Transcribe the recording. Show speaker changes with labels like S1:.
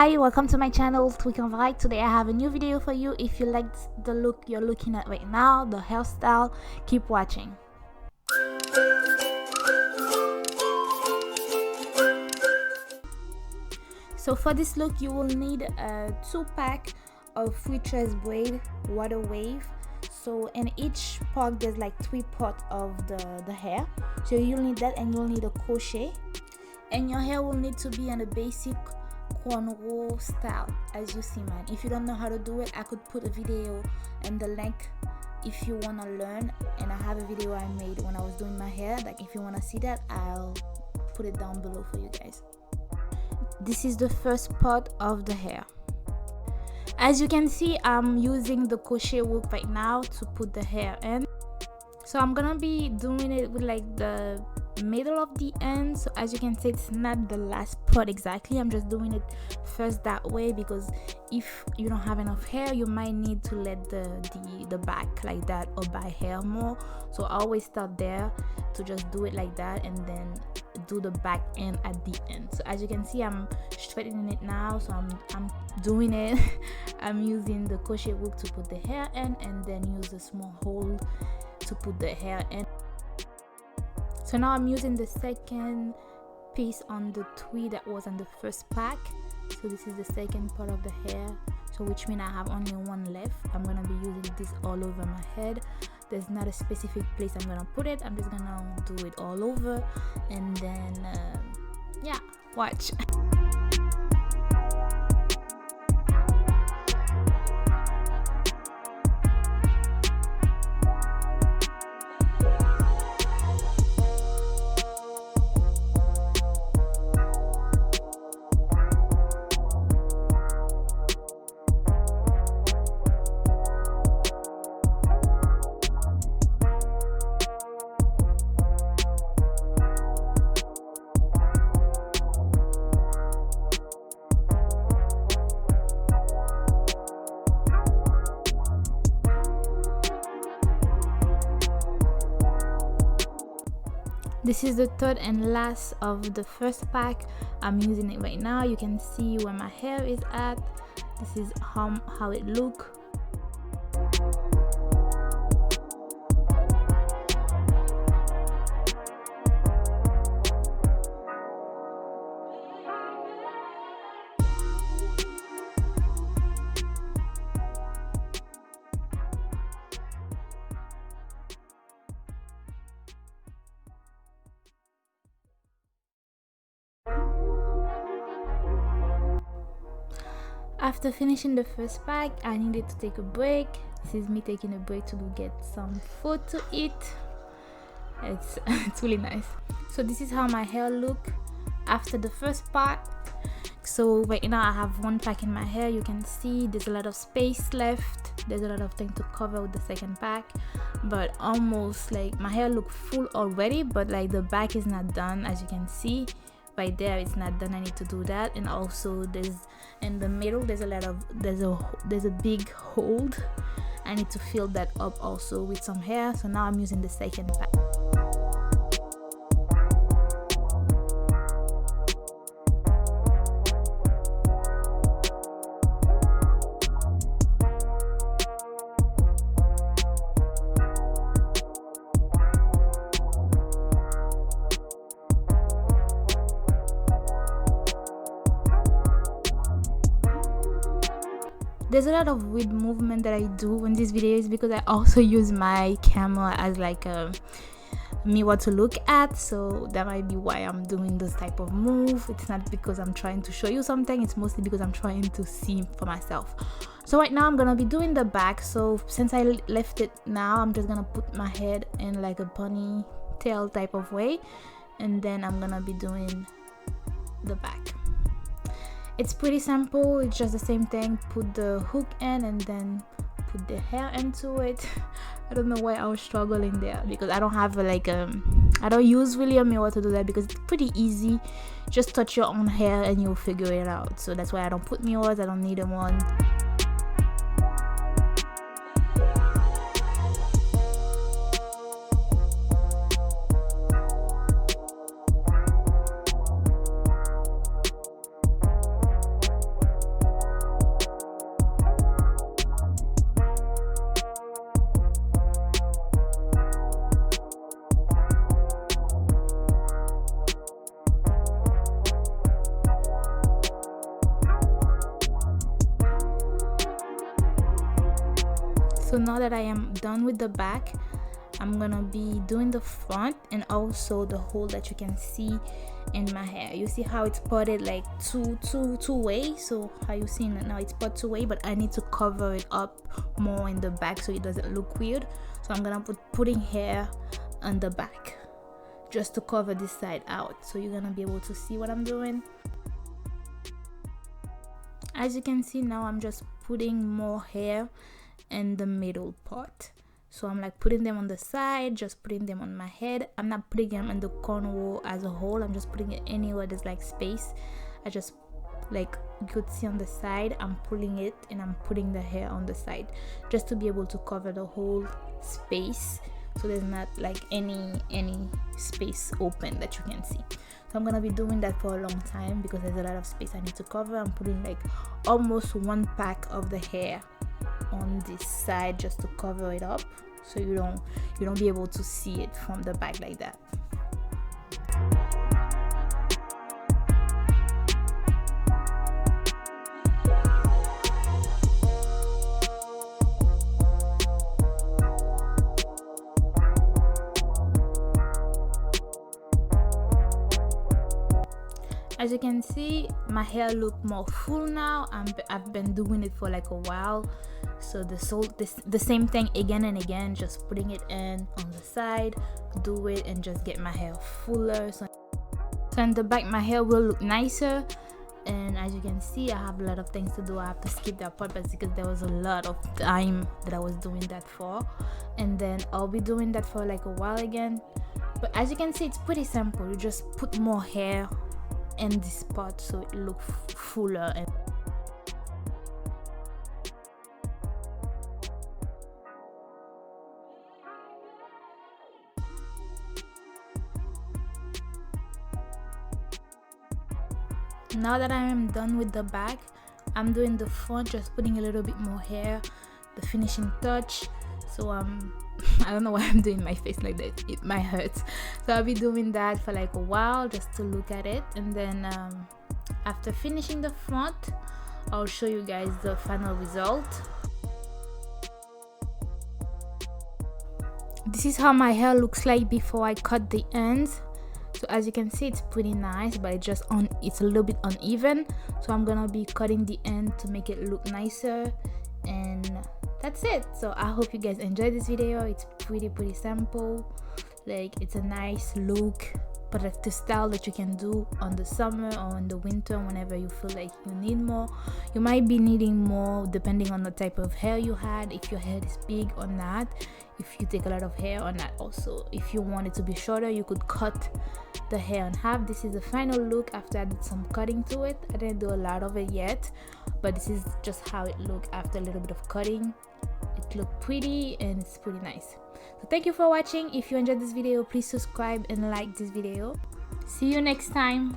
S1: Hi, welcome to my channel, Tweak and Vibe. Today I have a new video for you. If you liked the look you're looking at right now, the hairstyle, keep watching. So for this look, you will need a 2-pack of Freetress Braid Water Wave. So in each part there's like 3 parts of the hair. So you'll need that, and you'll need a crochet. And your hair will need to be in a basic cornrow style, as you see mine. If you don't know how to do it, I could put a video and the link if you want to learn, and I have a video I made when I was doing my hair. Like, if you want to see that, I'll put it down below for you guys. This is the first part of the hair. As you can see, I'm using the crochet hook right now to put the hair in. So I'm gonna be doing it with like the middle of the end. So as you can see, it's not the last part exactly. I'm just doing it first that way, because if you don't have enough hair, you might need to let the back like that or buy hair more. So I always start there to just do it like that, and then do the back end at the end. So as you can see, I'm straightening it now. So I'm doing it. I'm using the crochet hook to put the hair in, and then use a small hole to put the hair in. So now I'm using the second piece on the tweed that was on the first pack. So this is the second part of the hair, so which means I have only one left. I'm gonna be using this all over my head. There's not a specific place I'm gonna put it. I'm just gonna do it all over, and then yeah, watch. This is the third and last of the first pack. I'm using it right now. You can see where my hair is at. This is how it looks. After finishing the first pack, I needed to take a break. This is me taking a break to go get some food to eat. It's really nice. So this is how my hair look after the first part. So right now I have one pack in my hair. You can see there's a lot of space left. There's a lot of things to cover with the second pack, but almost like my hair look full already, but like the back is not done. As you can see right there, it's not done. I need to do that. And also there's in the middle there's a big hole. I need to fill that up also with some hair. So now I'm using the second pack. There's a lot of weird movement that I do in these videos, because I also use my camera as like a mirror to look at. So that might be why I'm doing this type of move. It's not because I'm trying to show you something. It's mostly because I'm trying to see for myself. So right now I'm gonna be doing the back. So since I left it now, I'm just gonna put my head in like a ponytail type of way, and then I'm gonna be doing the back. It's pretty simple. It's just the same thing. Put the hook in and then put the hair into it. I don't know why I was struggling there, because I don't have I don't use really a mirror to do that, because it's pretty easy. Just touch your own hair and you'll figure it out. So that's why I don't put mirrors. I don't need one. So now that I am done with the back, I'm gonna be doing the front and also the hole that you can see in my hair. You see how it's parted like two ways? So how you seeing it now, it's part two way, but I need to cover it up more in the back so it doesn't look weird. So I'm gonna putting hair on the back just to cover this side out, so you're gonna be able to see what I'm doing. As you can see now, I'm just putting more hair in the middle part. So I'm like putting them on the side, just putting them on my head. I'm not putting them in the cornrow as a whole. I'm just putting it anywhere there's like space. I just, like you could see on the side, I'm pulling it and I'm putting the hair on the side just to be able to cover the whole space, so there's not like any space open that you can see. So I'm gonna be doing that for a long time because there's a lot of space I need to cover. I'm putting like almost one pack of the hair on this side just to cover it up, so you don't be able to see it from the back like that. As you can see, my hair look more full now. I've been doing it for like a while, so the same thing again and again, just putting it in on the side, do it and just get my hair fuller. So in the back my hair will look nicer. And as you can see, I have a lot of things to do. I have to skip that part, but because there was a lot of time that I was doing that for, and then I'll be doing that for like a while again. But as you can see, it's pretty simple. You just put more hair in this part so it looks fuller. And now that I am done with the back, I'm doing the front, just putting a little bit more hair, the finishing touch. So I don't know why I'm doing my face like that, it might hurt. So I'll be doing that for like a while just to look at it, and then after finishing the front, I'll show you guys the final result. This is how my hair looks like before I cut the ends. So as you can see, it's pretty nice, but it's a little bit uneven, so I'm gonna be cutting the end to make it look nicer. And that's it. So I hope you guys enjoyed this video. It's pretty simple. Like, it's a nice look, but it's the style that you can do on the summer or in the winter whenever you feel like you need more. You might be needing more depending on the type of hair you had, if your hair is big or not, if you take a lot of hair or not. Also, if you want it to be shorter, you could cut the hair in half. This is the final look after I did some cutting to it. I didn't do a lot of it yet, but this is just how it looked after a little bit of cutting. It looked pretty and it's pretty nice. So thank you for watching. If you enjoyed this video, please subscribe and like this video. See you next time.